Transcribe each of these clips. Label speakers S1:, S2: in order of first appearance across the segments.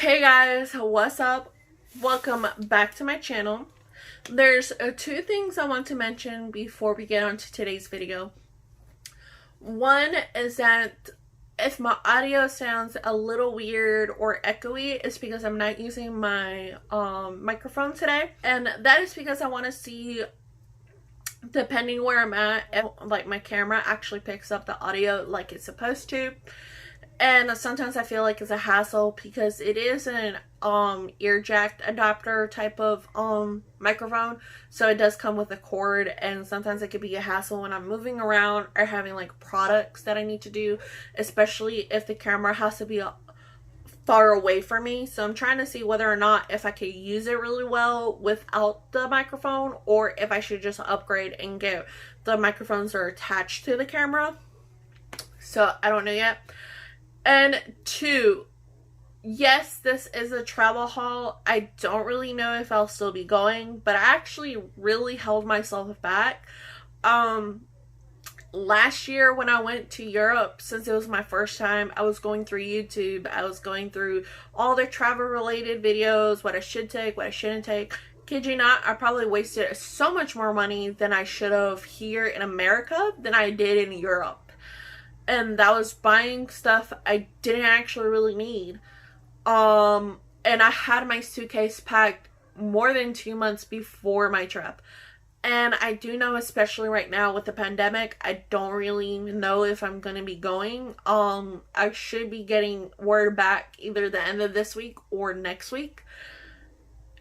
S1: Hey guys, what's up? Welcome back to my channel. There's two things I want to mention before we get on to today's video. One is that if my audio sounds a little weird or echoey, it's because I'm not using my microphone today. And that is because I want to see, depending where I'm at, if like my camera actually picks up the audio like it's supposed to. And sometimes I feel like it's a hassle because it is an ear jack adapter type of microphone, so it does come with a cord, and sometimes it could be a hassle when I'm moving around or having like products that I need to do, especially if the camera has to be far away from me. So I'm trying to see whether or not if I could use it really well without the microphone, or if I should just upgrade and get the microphones that are attached to the camera. So I don't know yet. And two, yes, this is a travel haul. I don't really know if I'll still be going, but I actually really held myself back. Last year when I went to Europe, since it was my first time, I was going through YouTube. I was going through all the travel related videos, what I should take, what I shouldn't take. Kid you not, I probably wasted so much more money than I should have here in America than I did in Europe. And that was buying stuff I didn't actually really need. And I had my suitcase packed more than 2 months before my trip. And I do know, especially right now with the pandemic, I don't really know if I'm going to be going. I should be getting word back either the end of this week or next week.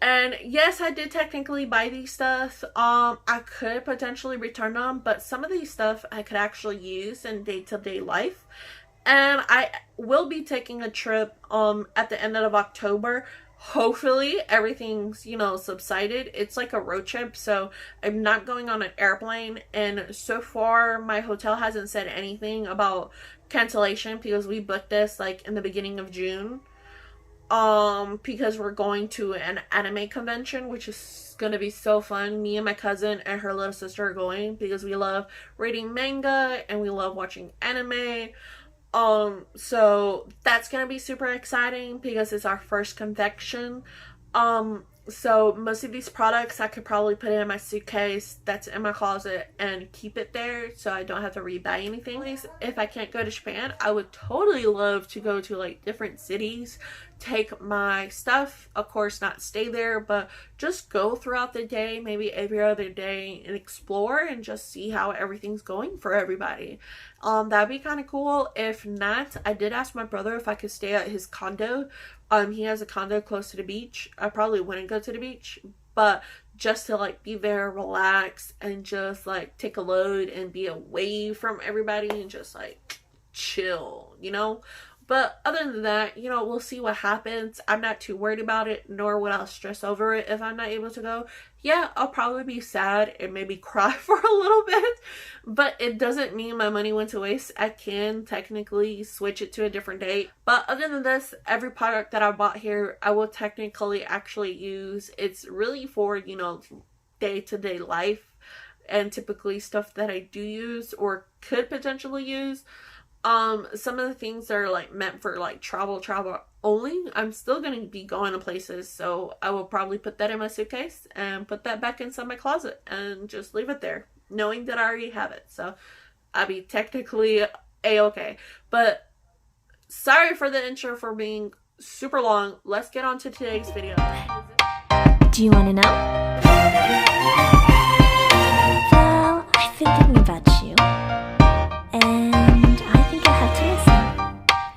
S1: And yes, I did technically buy these stuff. I could potentially return them, but some of these stuff I could actually use in day-to-day life. And I will be taking a trip at the end of October. Hopefully everything's, subsided. It's like a road trip, so I'm not going on an airplane. And so far, my hotel hasn't said anything about cancellation because we booked this like in the beginning of June. Because we're going to an anime convention, which is gonna be so fun. Me and my cousin and her little sister are going because we love reading manga and we love watching anime. So that's gonna be super exciting because it's our first convention. So most of these products I could probably put in my suitcase that's in my closet and keep it there so I don't have to re-buy anything. If I can't go to Japan, I would totally love to go to like different cities, take my stuff, of course not stay there, but just go throughout the day, maybe every other day, and explore and just see how everything's going for everybody. That'd be kind of cool. If not, I did ask my brother if I could stay at his condo. He has a condo close to the beach. I probably wouldn't go to the beach, but just to like be there, relax, and just like take a load and be away from everybody and just like chill, But other than that, we'll see what happens. I'm not too worried about it, nor would I stress over it if I'm not able to go. Yeah, I'll probably be sad and maybe cry for a little bit, but it doesn't mean my money went to waste. I can technically switch it to a different date. But other than this, every product that I bought here, I will technically actually use. It's really for, day-to-day life and typically stuff that I do use or could potentially use. Some of the things that are like meant for like travel only, I'm still going to be going to places, so I will probably put that in my suitcase and put that back inside my closet and just leave it there, knowing that I already have it. So I'll be technically a-okay. But sorry for the intro for being super long. Let's get on to today's video.
S2: Do you want to know? Well, I've been thinking about you, and I think you'll have to listen,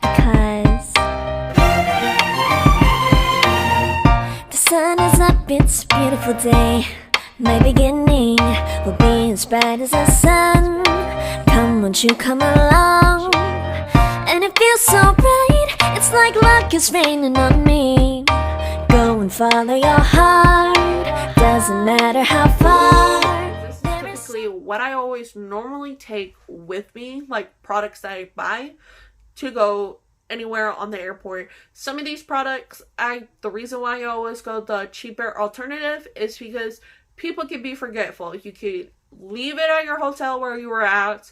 S2: because the sun is up, it's a beautiful day. My beginning will be as bright as the sun. Come, won't you come along? And it feels so bright, it's like luck is raining on me. Go and follow your heart, doesn't matter how far.
S1: This is typically what I always normally take with me, like products that I buy to go anywhere on the airport. Some of these products, the reason why I always go the cheaper alternative is because people can be forgetful. You could leave it at your hotel where you were at,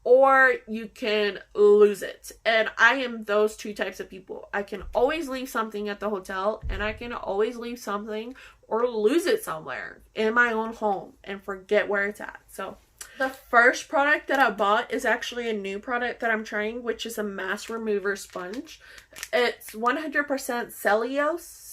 S1: or you can lose it. And I am those two types of people. I can always leave something at the hotel, and I can always leave something or lose it somewhere in my own home and forget where it's at. So the first product that I bought is actually a new product that I'm trying, which is a mass remover sponge. It's 100% cellulose.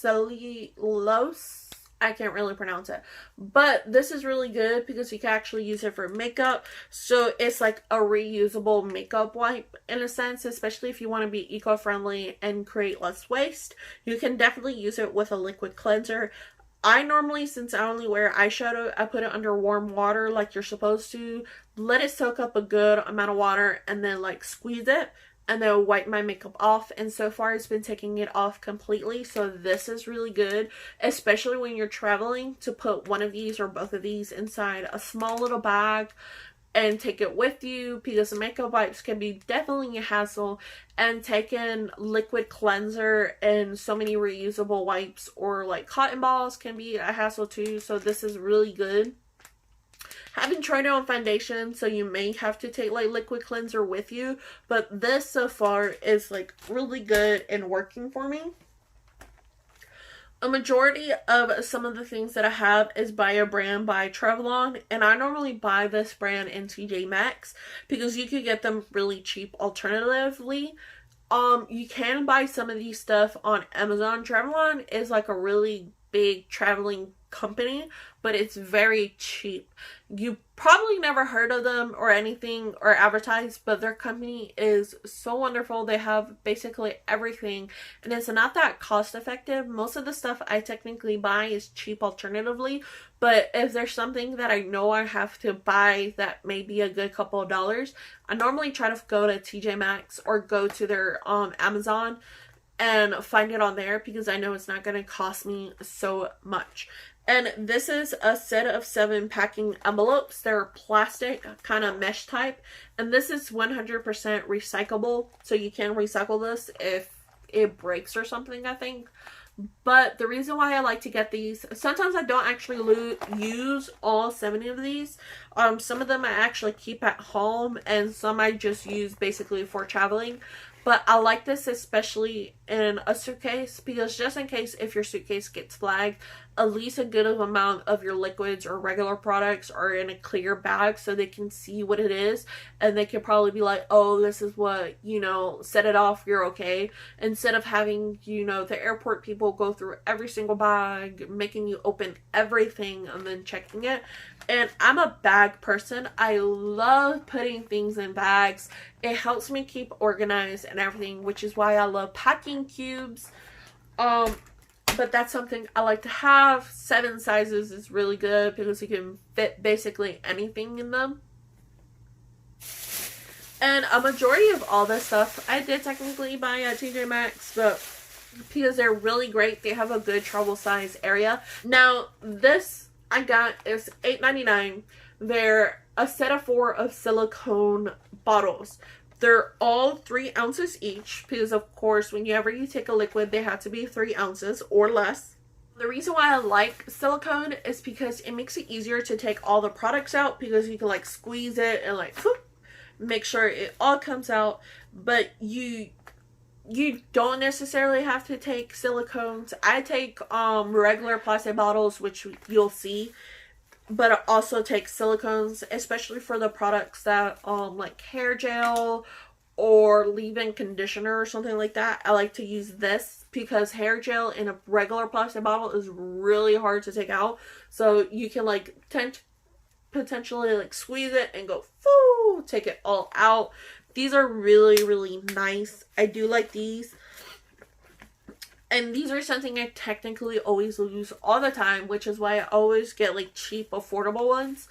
S1: I can't really pronounce it, but this is really good because you can actually use it for makeup. So it's like a reusable makeup wipe in a sense, especially if you want to be eco-friendly and create less waste. You can definitely use it with a liquid cleanser. I normally, since I only wear eyeshadow, I put it under warm water like you're supposed to. Let it soak up a good amount of water and then like squeeze it and then wipe my makeup off. And so far it's been taking it off completely. So this is really good, especially when you're traveling, to put one of these or both of these inside a small little bag and take it with you, because the makeup wipes can be definitely a hassle, and taking liquid cleanser and so many reusable wipes or like cotton balls can be a hassle too. So this is really good. Haven't tried it on foundation, so you may have to take like liquid cleanser with you, but this so far is like really good and working for me. A majority of some of the things that I have is by a brand by Travelon, and I normally buy this brand in TJ Maxx because you could get them really cheap alternatively. You can buy some of these stuff on Amazon. Travelon is like a really big traveling company, but it's very cheap. You probably never heard of them or anything or advertised, but their company is so wonderful. They have basically everything, and it's not that cost effective. Most of the stuff I technically buy is cheap alternatively, but if there's something that I know I have to buy that may be a good couple of dollars, I normally try to go to TJ Maxx or go to their Amazon and find it on there, because I know it's not going to cost me so much. And this is a set of 7 packing envelopes. They're plastic, kind of mesh type. And this is 100% recyclable. So you can recycle this if it breaks or something, I think. But the reason why I like to get these, sometimes I don't actually use all 7 of these. Some of them I actually keep at home, and some I just use basically for traveling. But I like this especially in a suitcase, because just in case if your suitcase gets flagged, at least a good amount of your liquids or regular products are in a clear bag so they can see what it is, and they can probably be like, oh, this is what, you know, set it off, you're okay. Instead of having, you know, the airport people go through every single bag, making you open everything and then checking it. And I'm a bag person. I love putting things in bags. It helps me keep organized and everything, which is why I love packing cubes. But that's something I like to have. 7 sizes is really good because you can fit basically anything in them. And a majority of all this stuff I did technically buy at TJ Maxx, but because they're really great, they have a good travel size area. Now this I got is $8.99. They're a set of 4 of silicone bottles. They're all 3 ounces each, because of course whenever you take a liquid they have to be 3 ounces or less. The reason why I like silicone is because it makes it easier to take all the products out, because you can like squeeze it and like whoop, make sure it all comes out. But you don't necessarily have to take silicones. I take regular plastic bottles, which you'll see, but I also take silicones, especially for the products that like hair gel or leave-in conditioner or something like that. I like to use this because hair gel in a regular plastic bottle is really hard to take out. So you can like potentially like squeeze it and go foo, take it all out. These are really, really nice. I do like these. And these are something I technically always use all the time, which is why I always get like cheap, affordable ones,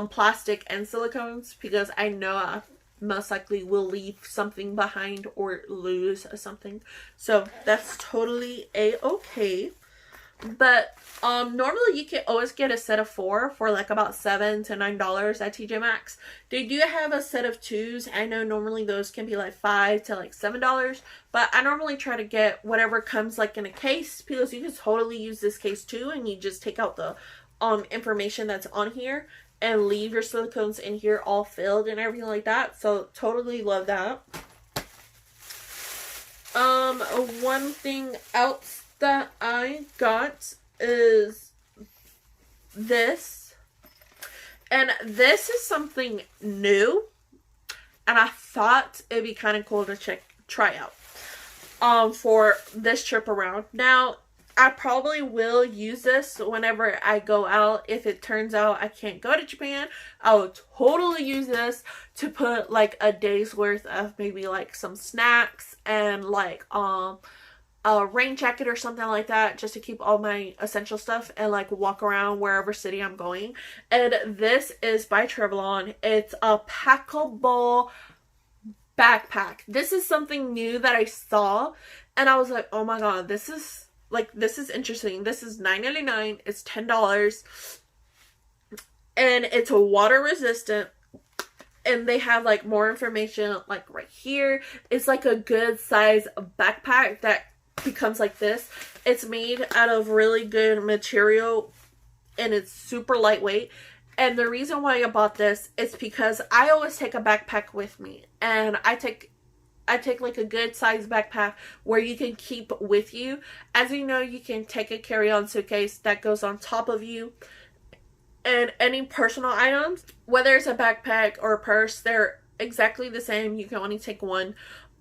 S1: plastic and silicones, because I know I most likely will leave something behind or lose something. So that's totally a-okay. But normally you can always get a set of 4 for like about $7 to $9 at TJ Maxx. They do have a set of 2s. I know normally those can be like $5 to like $7, but I normally try to get whatever comes like in a case, because you can totally use this case too, and you just take out the information that's on here and leave your silicones in here all filled and everything like that. So totally love that. One thing else that I got is this. And this is something new. And I thought it'd be kind of cool to try out for this trip around. Now, I probably will use this whenever I go out. If it turns out I can't go to Japan, I will totally use this to put like a day's worth of maybe like some snacks and like a rain jacket or something like that, just to keep all my essential stuff and like walk around wherever city I'm going. And this is by Travelon. It's a packable backpack. This is something new that I saw and I was like, oh my god, this is interesting. This is $9.99. It's $10. And it's water resistant. And they have like more information like right here. It's like a good size backpack that becomes like this. It's made out of really good material and it's super lightweight. And the reason why I bought this is because I always take a backpack with me. And I take like a good size backpack where you can keep with you. As you know, you can take a carry-on suitcase that goes on top of you. And any personal items, whether it's a backpack or a purse, they're exactly the same. You can only take one.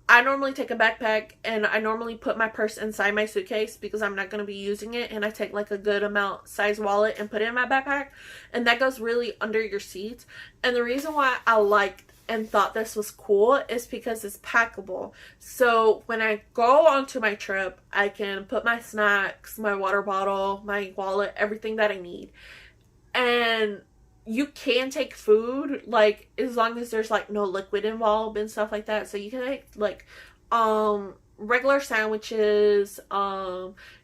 S1: I normally take a backpack and I normally put my purse inside my suitcase because I'm not going to be using it. And I take like a good amount size wallet and put it in my backpack. And that goes really under your seat. And the reason why I liked and thought this was cool is because it's packable. So when I go onto my trip, I can put my snacks, my water bottle, my wallet, everything that I need. And you can take food, like, as long as there's like no liquid involved and stuff like that. So you can take like regular sandwiches,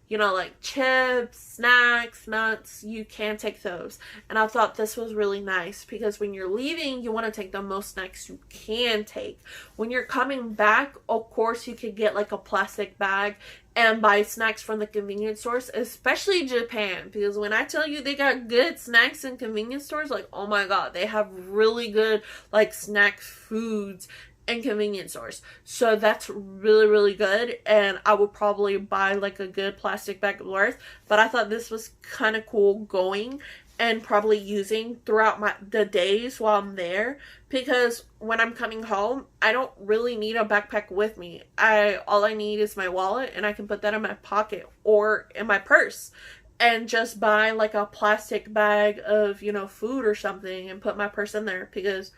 S1: you know, like chips, snacks, nuts, you can take those. And I thought this was really nice because when you're leaving, you want to take the most snacks you can take. When you're coming back, of course, you could get like a plastic bag and buy snacks from the convenience stores, especially Japan. Because when I tell you they got good snacks in convenience stores, like, oh my god, they have really good like snack foods and convenience stores. So that's really, really good. And I would probably buy like a good plastic bag worth. But I thought this was kind of cool going and probably using throughout the days while I'm there. Because when I'm coming home, I don't really need a backpack with me. All I need is my wallet, and I can put that in my pocket or in my purse. And just buy like a plastic bag of, you know, food or something and put my purse in there because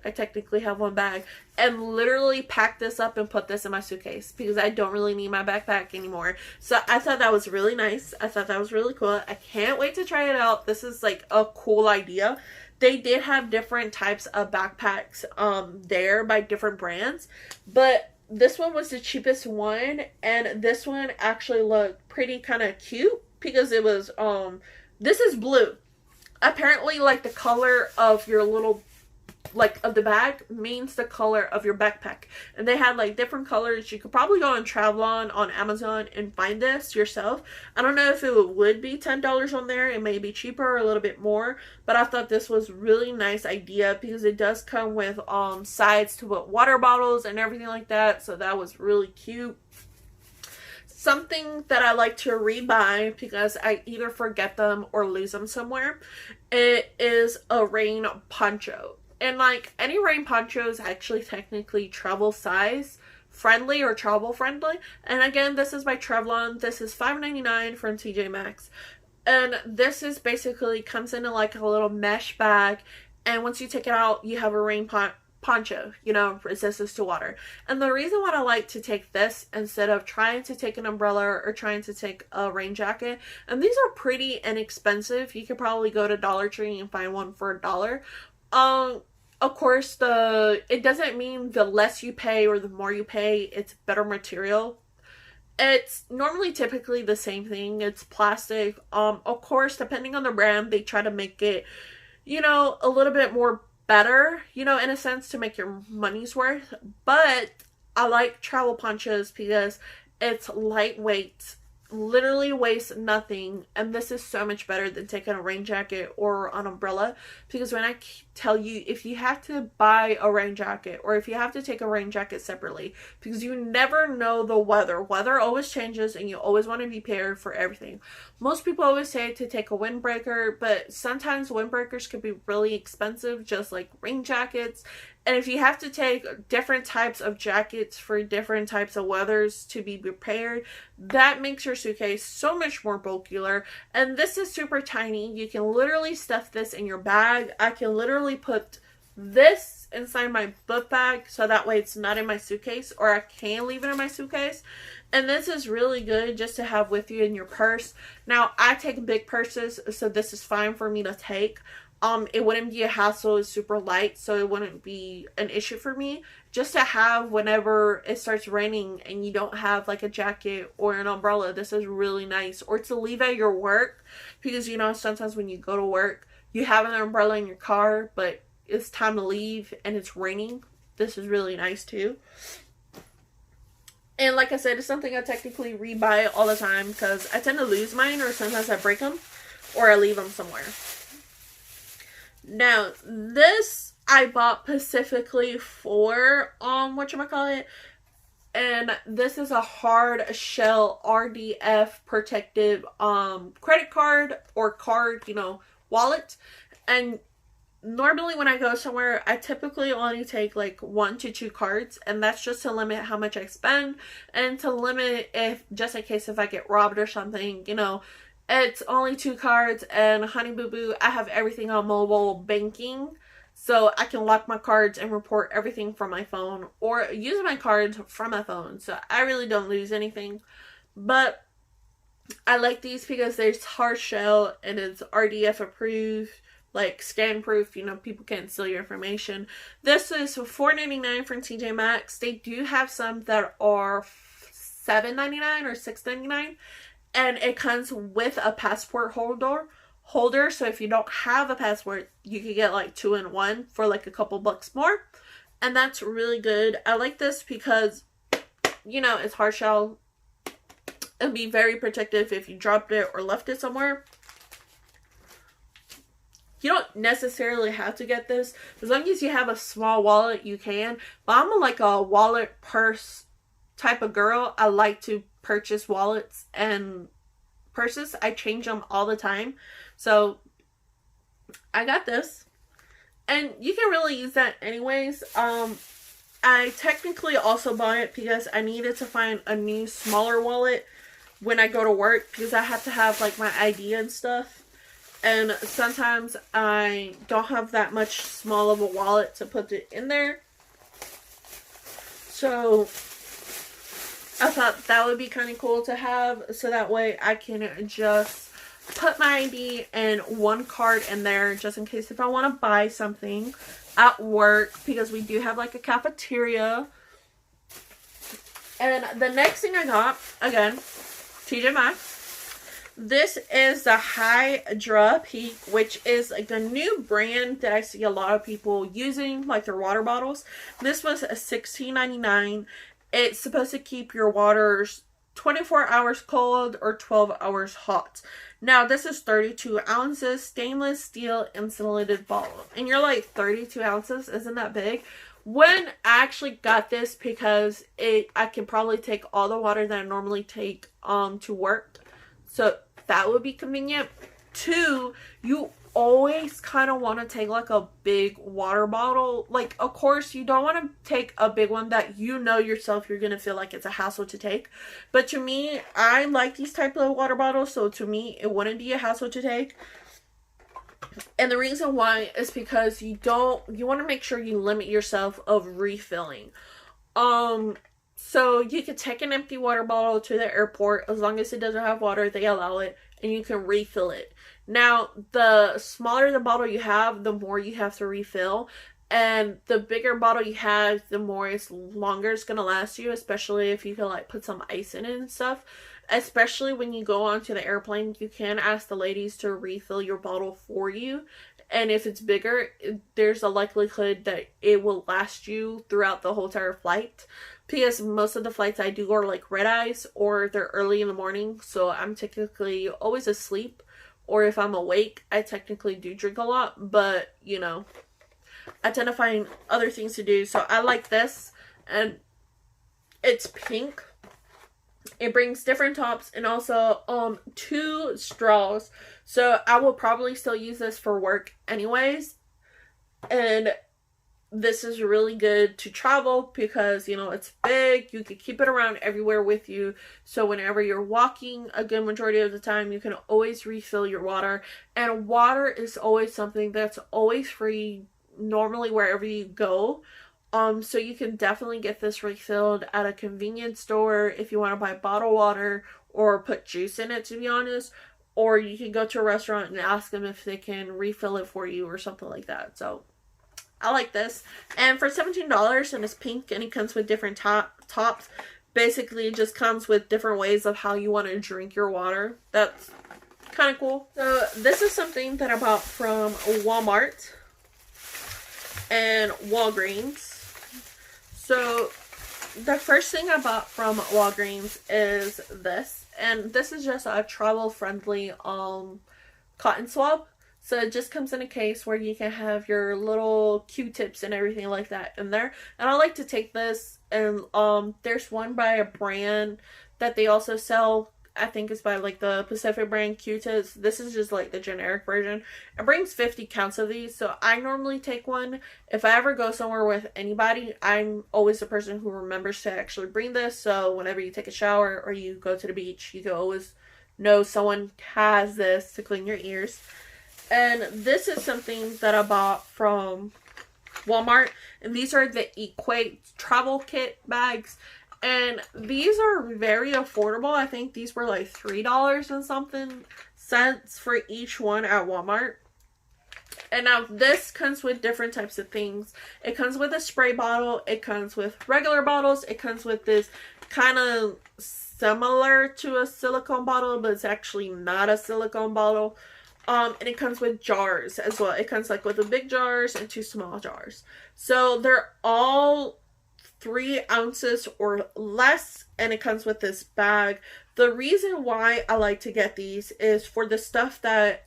S1: I technically have one bag, and literally pack this up and put this in my suitcase because I don't really need my backpack anymore. So I thought that was really nice. I thought that was really cool. I can't wait to try it out. This is like a cool idea. They did have different types of backpacks there by different brands, but this one was the cheapest one, and this one actually looked pretty kind of cute because it was this is blue. Apparently, like, the color of your little, like, of the bag means the color of your backpack. And they had like different colors. You could probably go on Travelon on Amazon and find this yourself. I don't know if it would be $10 on there. It may be cheaper or a little bit more, but I thought this was really nice idea because it does come with sides to put water bottles and everything like that. So that was really cute. Something that I like to rebuy because I either forget them or lose them somewhere. It is a rain poncho. And like, any rain poncho is actually technically travel size friendly or travel friendly. And again, this is by Travelon. This is $5.99 from TJ Maxx. And this is basically comes in like a little mesh bag. And once you take it out, you have a rain poncho, you know, resistance to water. And the reason why I like to take this instead of trying to take an umbrella or trying to take a rain jacket, and these are pretty inexpensive. You could probably go to Dollar Tree and find one for $1. Of course, it doesn't mean the less you pay or the more you pay, it's better material. It's normally typically the same thing. It's plastic. Of course, depending on the brand, they try to make it, you know, a little bit more better, you know, in a sense, to make your money's worth. But I like travel ponchos because it's lightweight literally weighs nothing, and this is so much better than taking a rain jacket or an umbrella, because when I tell you, if you have to buy a rain jacket or if you have to take a rain jacket separately, because you never know the weather always changes and you always want to be prepared for everything. Most people always say to take a windbreaker, but sometimes windbreakers can be really expensive, just like rain jackets. And if you have to take different types of jackets for different types of weathers to be prepared, that makes your suitcase so much more bulkier. And this is super tiny. You can literally stuff this in your bag. I can literally put this inside my book bag, so that way it's not in my suitcase, or I can leave it in my suitcase. And this is really good just to have with you in your purse. Now, I take big purses, so this is fine for me to take. It wouldn't be a hassle. It's super light, so it wouldn't be an issue for me. Just to have whenever it starts raining and you don't have like a jacket or an umbrella, this is really nice. Or to leave at your work, because you know, sometimes when you go to work, you have an umbrella in your car, but it's time to leave and it's raining. This is really nice too. And like I said, it's something I technically rebuy all the time because I tend to lose mine, or sometimes I break them or I leave them somewhere. Now, this I bought specifically for, whatchamacallit, and this is a hard shell RDF protective, credit card or card, you know, wallet. And normally when I go somewhere, I typically only take like 1 to 2 cards, and that's just to limit how much I spend and to limit if, just in case if I get robbed or something, you know. It's only 2 cards, and honey boo boo, I have everything on mobile banking, so I can lock my cards and report everything from my phone or use my cards from my phone, so I really don't lose anything. But I like these because there's hard shell and it's RDF approved, like scan proof, you know, people can't steal your information. This is $4.99 from TJ Maxx. They do have some that are $7.99 or $6.99. And it comes with a passport holder. So if you don't have a passport, you can get like 2 in 1 for like a couple bucks more. And that's really good. I like this because, you know, it's hard shell. It'll be very protective if you dropped it or left it somewhere. You don't necessarily have to get this. As long as you have a small wallet, you can. But I'm like a wallet purse type of girl. I like to purchase wallets and purses. I change them all the time. So I got this. And you can really use that anyways. I technically also bought it because I needed to find a new smaller wallet when I go to work, because I have to have like my ID and stuff. And sometimes I don't have that much small of a wallet to put it in there. So I thought that would be kind of cool to have, so that way I can just put my ID and 1 card in there just in case if I want to buy something at work, because we do have like a cafeteria. And the next thing I got, again, TJ Maxx. This is the Hydra Peak, which is like a new brand that I see a lot of people using, like their water bottles. This was $16.99. It's supposed to keep your waters 24 hours cold or 12 hours hot. Now, this is 32 ounces, stainless steel insulated bottle. And you're like, 32 ounces? Isn't that big? When I actually got this, because I can probably take all the water that I normally take to work. So that would be convenient. 2, you always kind of want to take like a big water bottle. Like, of course, you don't want to take a big one that you know yourself you're going to feel like it's a hassle to take. But to me, I like these type of water bottles. So to me, it wouldn't be a hassle to take. And the reason why is because you want to make sure you limit yourself of refilling. So you could take an empty water bottle to the airport. As long as it doesn't have water, they allow it, and you can refill it. Now, the smaller the bottle you have, the more you have to refill. And the bigger bottle you have, the longer it's going to last you, especially if you can like put some ice in it and stuff. Especially when you go onto the airplane, you can ask the ladies to refill your bottle for you. And if it's bigger, there's a likelihood that it will last you throughout the whole entire flight. because most of the flights I do are like red eyes or they're early in the morning, so I'm technically always asleep, or if I'm awake I technically do drink a lot, but you know, I tend to find other things to do. So I like this, and it's pink. It brings different tops and also 2 straws. So I will probably still use this for work anyways. And this is really good to travel because, you know, it's big. You can keep it around everywhere with you. So whenever you're walking, a good majority of the time, you can always refill your water. And water is always something that's always free normally wherever you go. So you can definitely get this refilled at a convenience store if you want to buy bottled water or put juice in it, to be honest. Or you can go to a restaurant and ask them if they can refill it for you or something like that. So I like this. And for $17, and it's pink, and it comes with different tops. Basically, it just comes with different ways of how you want to drink your water. That's kind of cool. So this is something that I bought from Walmart and Walgreens. So the first thing I bought from Walgreens is this, and this is just a travel friendly cotton swab. So it just comes in a case where you can have your little Q-tips and everything like that in there. And I like to take this, and there's one by a brand that they also sell. I think it's by like the Pacific brand Q-tips. This is just like the generic version. It brings 50 counts of these, so I normally take one. If I ever go somewhere with anybody, I'm always the person who remembers to actually bring this. So whenever you take a shower or you go to the beach, you can always know someone has this to clean your ears. And this is something that I bought from Walmart, and these are the Equate travel kit bags. And these are very affordable. I think these were like $3 and something cents for each one at Walmart. And now this comes with different types of things. It comes with a spray bottle. It comes with regular bottles. It comes with this kind of similar to a silicone bottle, but it's actually not a silicone bottle. And it comes with jars as well. It comes like with the big jars and 2 small jars. So they're all 3 ounces or less, and it comes with this bag. The reason why I like to get these is for the stuff that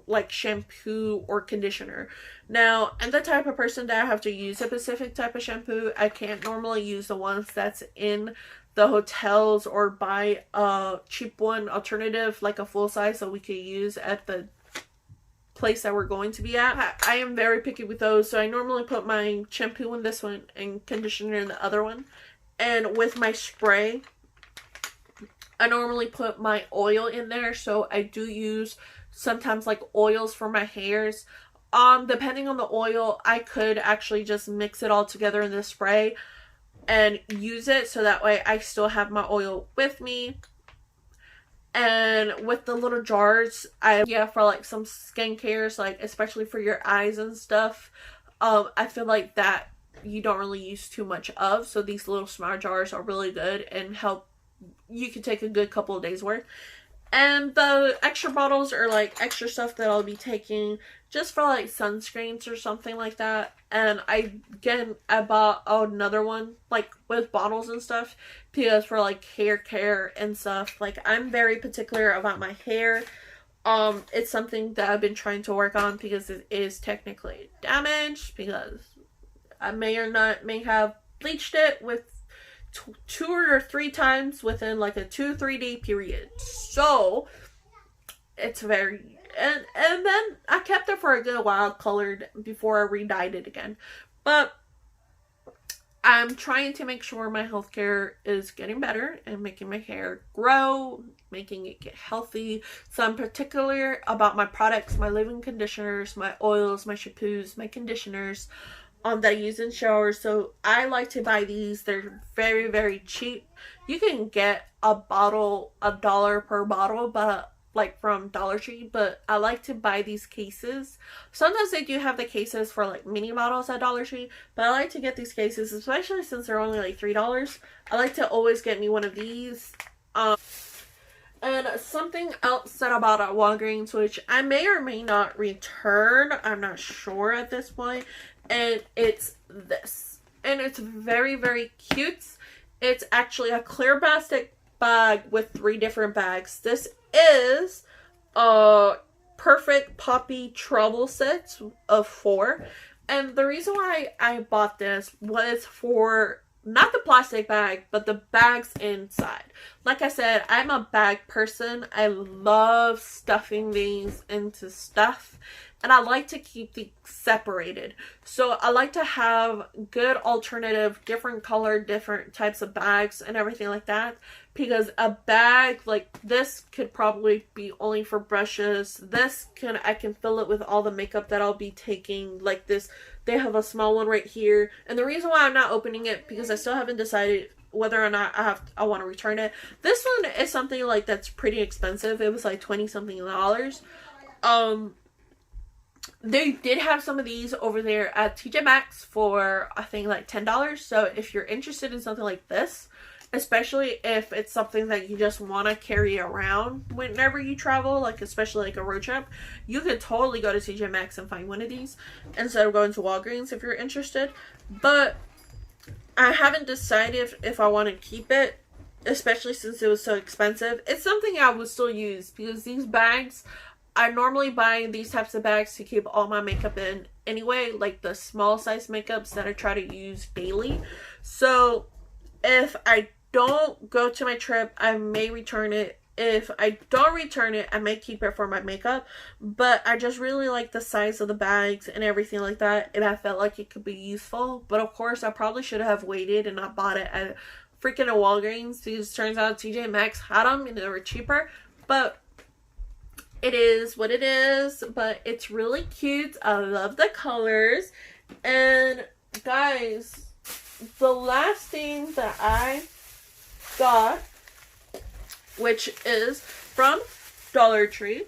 S1: like shampoo or conditioner. Now, I'm the type of person that I have to use a specific type of shampoo. I can't normally use the ones that's in the hotels or buy a cheap one alternative, like a full size, so we could use at the place that we're going to be at. I am very picky with those, so I normally put my shampoo in this one and conditioner in the other one. And with my spray, I normally put my oil in there, so I do use sometimes like oils for my hairs. Depending on the oil, I could actually just mix it all together in the spray and use it, so that way I still have my oil with me. And with the little jars, for like some skincares, like especially for your eyes and stuff, I feel like that you don't really use too much of. So these little smart jars are really good and help. You can take a good couple of days worth. And the extra bottles are like extra stuff that I'll be taking just for like sunscreens or something like that. And I bought another one like with bottles and stuff because for like hair care and stuff. Like I'm very particular about my hair. It's something that I've been trying to work on because it is technically damaged, because I may have bleached it with 2 or 3 times within like a 2-3 day period. So it's very, and then I kept it for a good while colored before I re-dyed it again. But I'm trying to make sure my healthcare is getting better and making my hair grow, making it get healthy. So I'm particular about my products, my leave-in conditioners, my oils, my shampoos, my conditioners that I use in showers. So I like to buy these. They're very, very cheap. You can get a bottle, $1 per bottle, but like from Dollar Tree, but I like to buy these cases. Sometimes they do have the cases for like mini bottles at Dollar Tree, but I like to get these cases, especially since they're only like $3. I like to always get me one of these. And something else that I bought at Walgreens, which I may or may not return, I'm not sure at this point, and it's this. And it's very, very cute. It's actually a clear plastic bag with 3 different bags. This is a perfect poppy travel set of 4. And the reason why I bought this was for not the plastic bag, but the bags inside. Like I said, I'm a bag person. I love stuffing things into stuff. And I like to keep things separated. So I like to have good alternative, different color, different types of bags and everything like that. Because a bag like this could probably be only for brushes. I can fill it with all the makeup that I'll be taking. Like this, they have a small one right here. And the reason why I'm not opening it, because I still haven't decided whether or not I want to return it. This one is something like that's pretty expensive. It was like $20 something. They did have some of these over there at TJ Maxx for I think like $10. So if you're interested in something like this, especially if it's something that you just want to carry around whenever you travel, like especially like a road trip, you could totally go to TJ Maxx and find one of these instead of going to Walgreens if you're interested. But I haven't decided if I want to keep it, especially since it was so expensive. It's something I would still use because these bags, I normally buy these types of bags to keep all my makeup in anyway, like the small size makeups that I try to use daily. So if I don't go to my trip, I may return it. If I don't return it, I may keep it for my makeup. But I just really like the size of the bags and everything like that. And I felt like it could be useful. But of course, I probably should have waited and not bought it at freaking a Walgreens. Because it turns out TJ Maxx had them and they were cheaper. But it is what it is. But it's really cute. I love the colors. And guys, the last thing that I got, which is from Dollar Tree,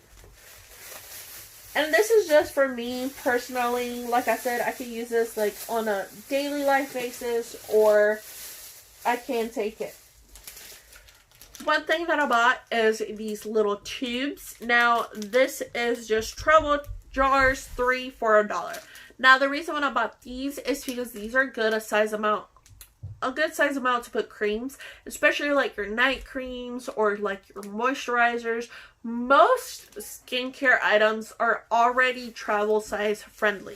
S1: and this is just for me personally. Like I said, I can use this like on a daily life basis, or I can take it. One thing that I bought is these little tubes. Now this is just travel jars, 3 for $1. Now the reason why I bought these is because these are a good size amount to put creams, especially like your night creams or like your moisturizers. Most skincare items are already travel size friendly.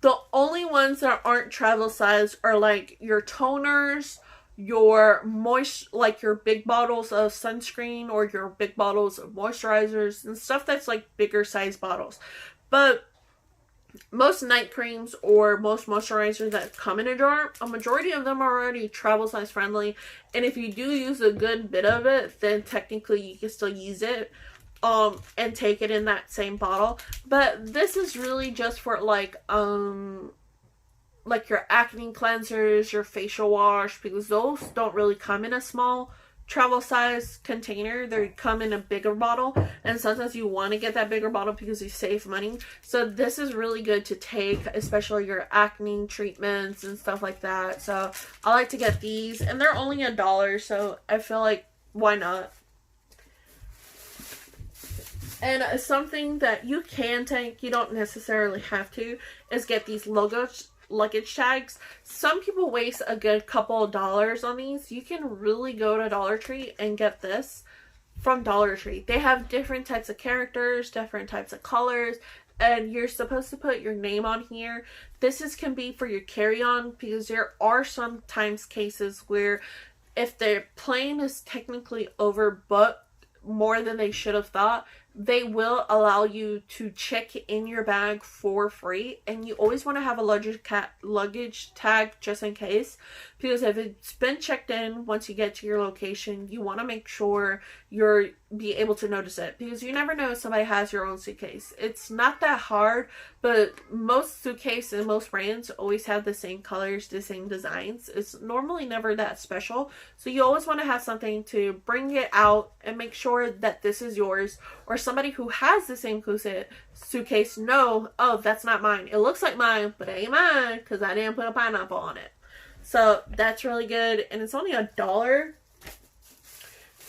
S1: The only ones that aren't travel size are like your toners, your like your big bottles of sunscreen or your big bottles of moisturizers and stuff that's like bigger size bottles. But most night creams or most moisturizers that come in a jar, a majority of them are already travel size friendly. And if you do use a good bit of it, then technically you can still use it and take it in that same bottle. But this is really just for like your acne cleansers, your facial wash, because those don't really come in a small travel size container. They come in a bigger bottle, and sometimes you want to get that bigger bottle because you save money. So this is really good to take, especially your acne treatments and stuff like that. So I like to get these, and they're only $1, so I feel like why not. And something that you can take, you don't necessarily have to, is get these luggage tags. Some people waste a good couple of dollars on these. You can really go to Dollar Tree and get this from Dollar Tree. They have different types of characters, different types of colors, and you're supposed to put your name on here. This can be for your carry-on, because there are sometimes cases where if the plane is technically overbooked more than they should have thought, they will allow you to check in your bag for free. And you always want to have a luggage tag just in case, because if it's been checked in once you get to your location, you want to make sure you're be able to notice it, because you never know if somebody has your own suitcase. It's not that hard, but most suitcases and most brands always have the same colors, the same designs. It's normally never that special, so you always want to have something to bring it out and make sure that this is yours, or somebody who has the same suitcase know, oh, that's not mine. It looks like mine, but it ain't mine because I didn't put a pineapple on it. So that's really good, and it's only $1.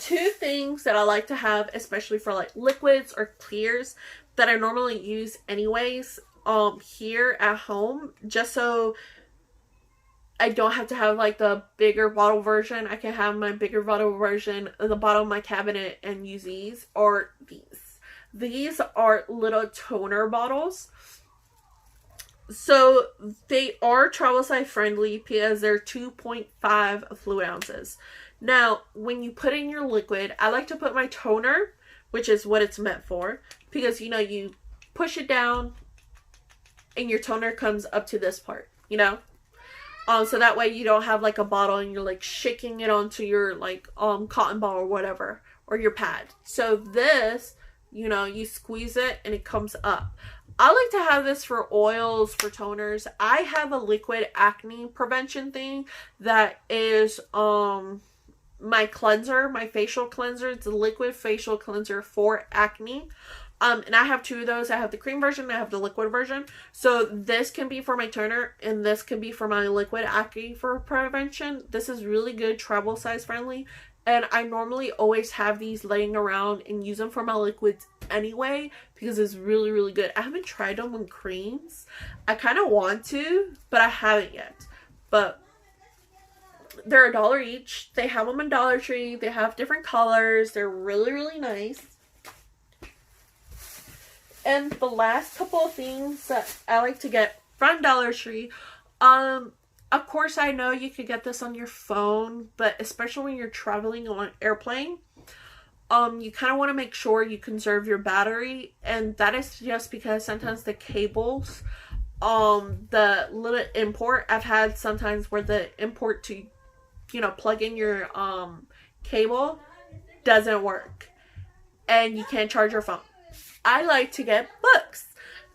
S1: Two things that I like to have, especially for like liquids or clears that I normally use anyways, here at home, just so I don't have to have like the bigger bottle version. I can have my bigger bottle version at the bottom of my cabinet and use these, or these. These are little toner bottles. So they are travel size friendly because they're 2.5 fluid ounces. Now, when you put in your liquid, I like to put my toner, which is what it's meant for, because you know, you push it down and your toner comes up to this part, you know? So that way you don't have like a bottle and you're like shaking it onto your like cotton ball or whatever, or your pad. So this, you know, you squeeze it and it comes up. I like to have this for oils, for toners. I have a liquid acne prevention thing that is my cleanser, my facial cleanser. It's a liquid facial cleanser for acne. And I have two of those. I have the cream version and I have the liquid version. So this can be for my toner and this can be for my liquid acne for prevention. This is really good, travel size friendly. And I normally always have these laying around and use them for my liquids anyway, because it's really, really good. I haven't tried them on creams. I kind of want to, but I haven't yet. But they're $1 each. They have them in Dollar Tree. They have different colors. They're really, really nice. And the last couple of things that I like to get from Dollar Tree, of course, I know you could get this on your phone, but especially when you're traveling on an airplane, you kind of want to make sure you conserve your battery, and that is just because sometimes the cables, the little import, I've had sometimes where the import to, you know, plug in your cable doesn't work, and you can't charge your phone. I like to get books.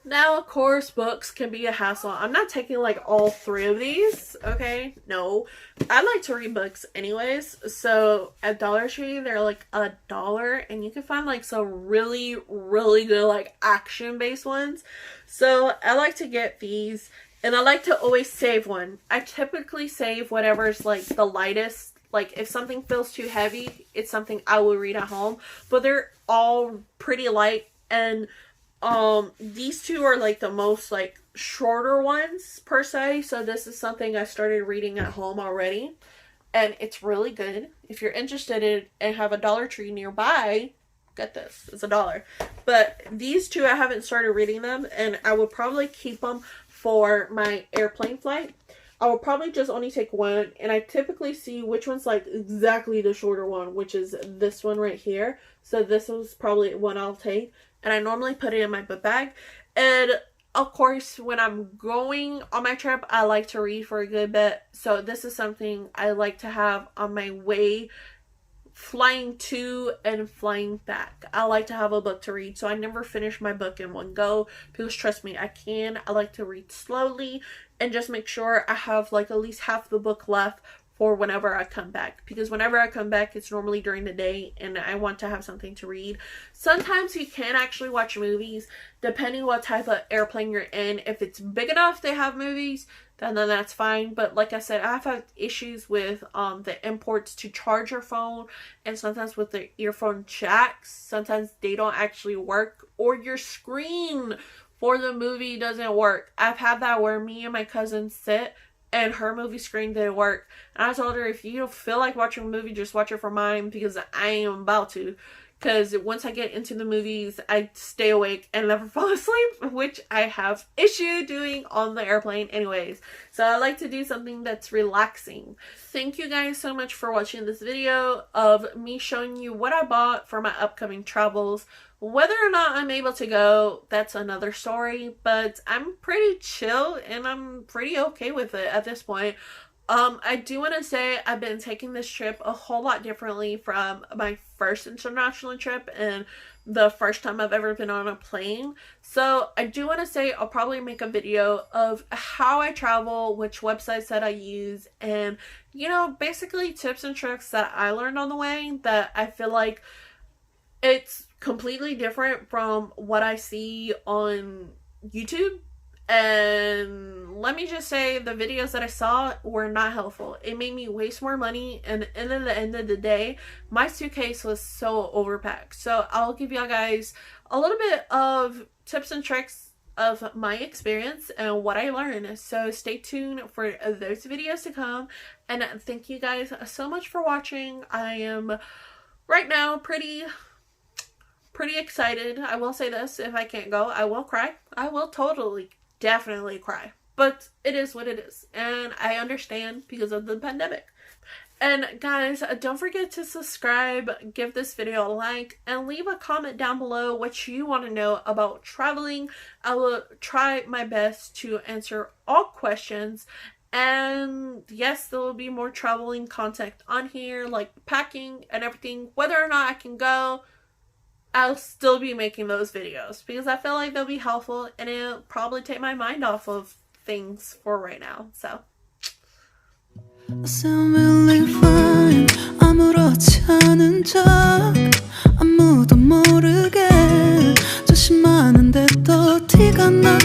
S1: Now, of course, books can be a hassle. I'm not taking like all 3 of these, okay? No. I like to read books anyways. So at Dollar Tree, they're like $1 and you can find like some really, really good like action-based ones. So I like to get these, and I like to always save one. I typically save whatever's like the lightest. Like if something feels too heavy, it's something I will read at home. But they're all pretty light, and these two are like the most like shorter ones per se. So this is something I started reading at home already, and it's really good. If you're interested in and have a Dollar Tree nearby, get this. It's $1. But these two, I haven't started reading them, and I will probably keep them for my airplane flight. I will probably just only take one, and I typically see which one's like exactly the shorter one, which is this one right here. So this was probably one I'll take, and I normally put it in my book bag. And of course, when I'm going on my trip, I like to read for a good bit. So this is something I like to have on my way flying to and flying back. I like to have a book to read, so I never finish my book in one go, because trust me, I like to read slowly and just make sure I have like at least half the book left for whenever I come back, because whenever I come back, it's normally during the day and I want to have something to read. Sometimes you can actually watch movies depending what type of airplane you're in. If it's big enough they have movies, then that's fine. But like I said, I've had issues with the imports to charge your phone, and sometimes with the earphone jacks, sometimes they don't actually work, or your screen for the movie doesn't work. I've had that where me and my cousin sit and her movie screen didn't work. And I told her, if you don't feel like watching a movie, just watch it for mine, because I am about to. Because once I get into the movies, I stay awake and never fall asleep, which I have issue doing on the airplane anyways. So I like to do something that's relaxing. Thank you guys so much for watching this video of me showing you what I bought for my upcoming travels. Whether or not I'm able to go, that's another story, but I'm pretty chill and I'm pretty okay with it at this point. I do want to say I've been taking this trip a whole lot differently from my first international trip and the first time I've ever been on a plane. So I do want to say I'll probably make a video of how I travel, which websites that I use, and, you know, basically tips and tricks that I learned on the way that I feel like it's completely different from what I see on YouTube. And let me just say, the videos that I saw were not helpful. It made me waste more money, and at the end of the day, my suitcase was so overpacked. So I'll give y'all guys a little bit of tips and tricks of my experience and what I learned. So stay tuned for those videos to come. And thank you guys so much for watching. I am right now pretty excited. I will say this, if I can't go, I will cry. I will totally, definitely cry. But it is what it is. And I understand because of the pandemic. And guys, don't forget to subscribe, give this video a like, and leave a comment down below what you want to know about traveling. I will try my best to answer all questions. And yes, there will be more traveling content on here, like packing and everything. Whether or not I can go, I'll still be making those videos because I feel like they'll be helpful and it'll probably take my mind off of things for right now. So
S3: I sound really fine 아무렇지 않은 척 아무도 모르게 조심하는데 또 티가 나